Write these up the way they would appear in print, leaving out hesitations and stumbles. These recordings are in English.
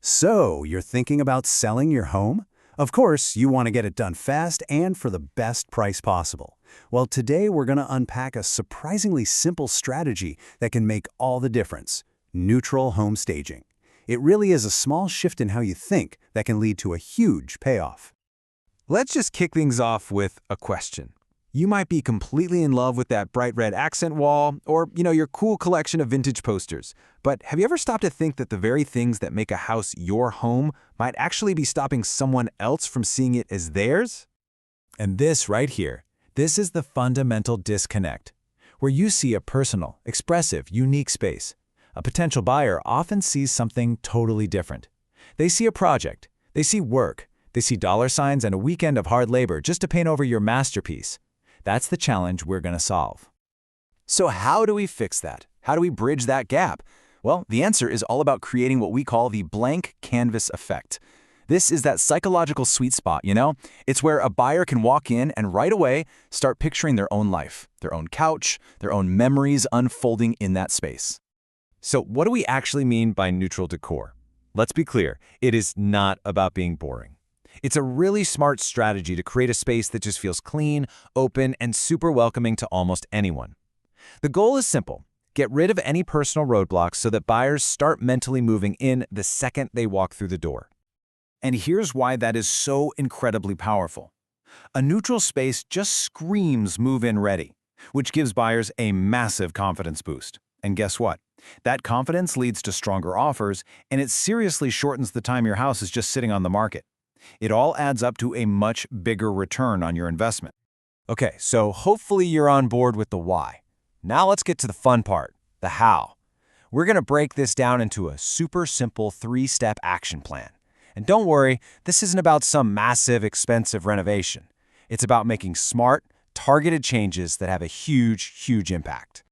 So, you're thinking about selling your home? Of course, you want to get it done fast and for the best price possible. Well, today we're going to unpack a surprisingly simple strategy that can make all the difference: neutral home staging. It really is a small shift in how you think that can lead to a huge payoff. Let's just kick things off with a question. You might be completely in love with that bright red accent wall or, your cool collection of vintage posters. But have you ever stopped to think that the very things that make a house your home might actually be stopping someone else from seeing it as theirs? And this right here, this is the fundamental disconnect. Where you see a personal, expressive, unique space, a potential buyer often sees something totally different. They see a project, they see work, they see dollar signs and a weekend of hard labor just to paint over your masterpiece. That's the challenge we're going to solve. So how do we fix that? How do we bridge that gap? Well, the answer is all about creating what we call the blank canvas effect. This is that psychological sweet spot, It's where a buyer can walk in and right away start picturing their own life, their own couch, their own memories unfolding in that space. So what do we actually mean by neutral decor? Let's be clear, it is not about being boring. It's a really smart strategy to create a space that just feels clean, open, and super welcoming to almost anyone. The goal is simple: get rid of any personal roadblocks so that buyers start mentally moving in the second they walk through the door. And here's why that is so incredibly powerful. A neutral space just screams move-in ready, which gives buyers a massive confidence boost. And guess what? That confidence leads to stronger offers, and it seriously shortens the time your house is just sitting on the market. It all adds up to a much bigger return on your investment. Okay, so hopefully you're on board with the why. Now let's get to the fun part, the how. We're going to break this down into a super simple 3-step action plan. And don't worry, this isn't about some massive, expensive renovation. It's about making smart, targeted changes that have a huge impact.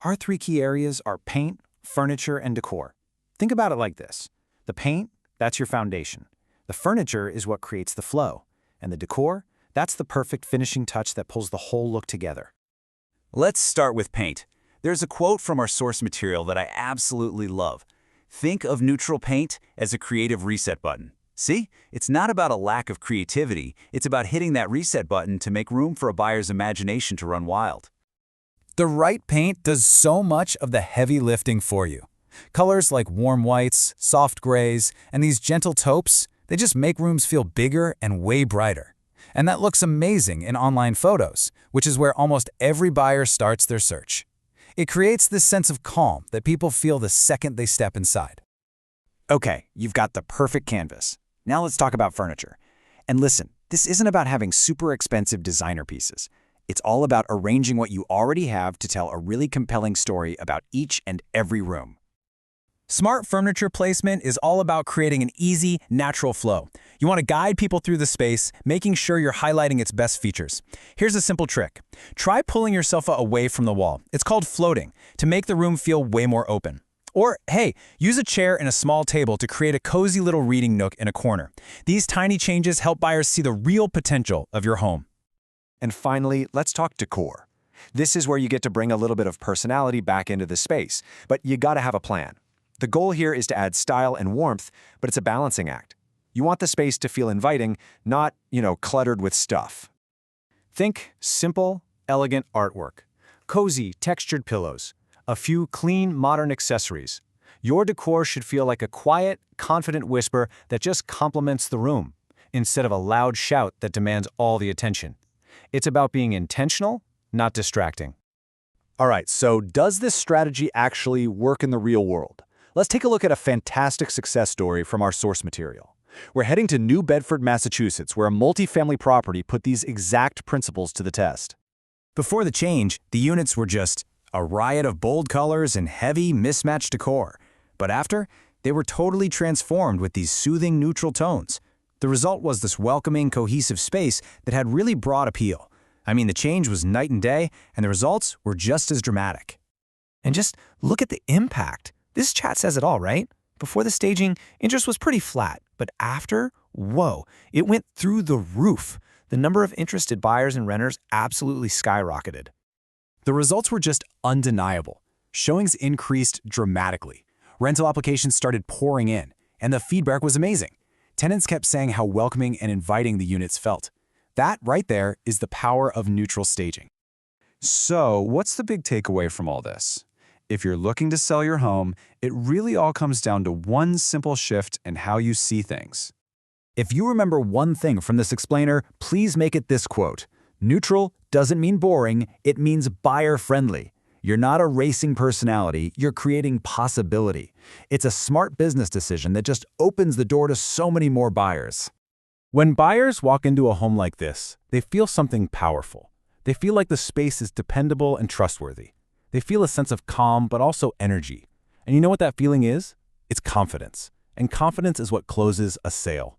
Our 3 key areas are paint, furniture, and decor. Think about it like this. The paint, that's your foundation. The furniture is what creates the flow. And the decor, that's the perfect finishing touch that pulls the whole look together. Let's start with paint. There's a quote from our source material that I absolutely love. Think of neutral paint as a creative reset button. See, it's not about a lack of creativity, it's about hitting that reset button to make room for a buyer's imagination to run wild. The right paint does so much of the heavy lifting for you. Colors like warm whites, soft grays, and these gentle taupes, they just make rooms feel bigger and way brighter. And that looks amazing in online photos, which is where almost every buyer starts their search. It creates this sense of calm that people feel the second they step inside. Okay, you've got the perfect canvas. Now let's talk about furniture. And listen, this isn't about having super expensive designer pieces. It's all about arranging what you already have to tell a really compelling story about each and every room. Smart furniture placement is all about creating an easy, natural flow. You want to guide people through the space, making sure you're highlighting its best features. Here's a simple trick. Try pulling your sofa away from the wall. It's called floating, to make the room feel way more open. Or, hey, use a chair and a small table to create a cozy little reading nook in a corner. These tiny changes help buyers see the real potential of your home. And finally, let's talk decor. This is where you get to bring a little bit of personality back into the space, but you gotta have a plan. The goal here is to add style and warmth, but it's a balancing act. You want the space to feel inviting, not, cluttered with stuff. Think simple, elegant artwork, cozy, textured pillows, a few clean, modern accessories. Your decor should feel like a quiet, confident whisper that just complements the room, instead of a loud shout that demands all the attention. It's about being intentional, not distracting. All right, so does this strategy actually work in the real world? Let's take a look at a fantastic success story from our source material. We're heading to New Bedford, Massachusetts, where a multifamily property put these exact principles to the test. Before the change, the units were just a riot of bold colors and heavy, mismatched decor. But after, they were totally transformed with these soothing, neutral tones. The result was this welcoming, cohesive space that had really broad appeal. I mean, the change was night and day, and the results were just as dramatic. And just look at the impact. This chat says it all, right? Before the staging, interest was pretty flat, but after, whoa, it went through the roof. The number of interested buyers and renters absolutely skyrocketed. The results were just undeniable. Showings increased dramatically. Rental applications started pouring in, And the feedback was amazing. Tenants kept saying how welcoming and inviting the units felt. That right there is the power of neutral staging. So, what's the big takeaway from all this? If you're looking to sell your home, it really all comes down to one simple shift in how you see things. If you remember one thing from this explainer, please make it this quote. Neutral doesn't mean boring, it means buyer-friendly. You're not a racing personality, you're creating possibility. It's a smart business decision that just opens the door to so many more buyers. When buyers walk into a home like this, they feel something powerful. They feel like the space is dependable and trustworthy. They feel a sense of calm, but also energy. And you know what that feeling is? It's confidence. And confidence is what closes a sale.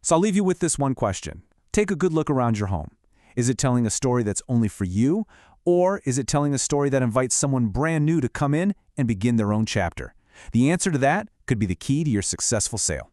So I'll leave you with this one question. Take a good look around your home. Is it telling a story that's only for you, or is it telling a story that invites someone brand new to come in and begin their own chapter? The answer to that could be the key to your successful sale.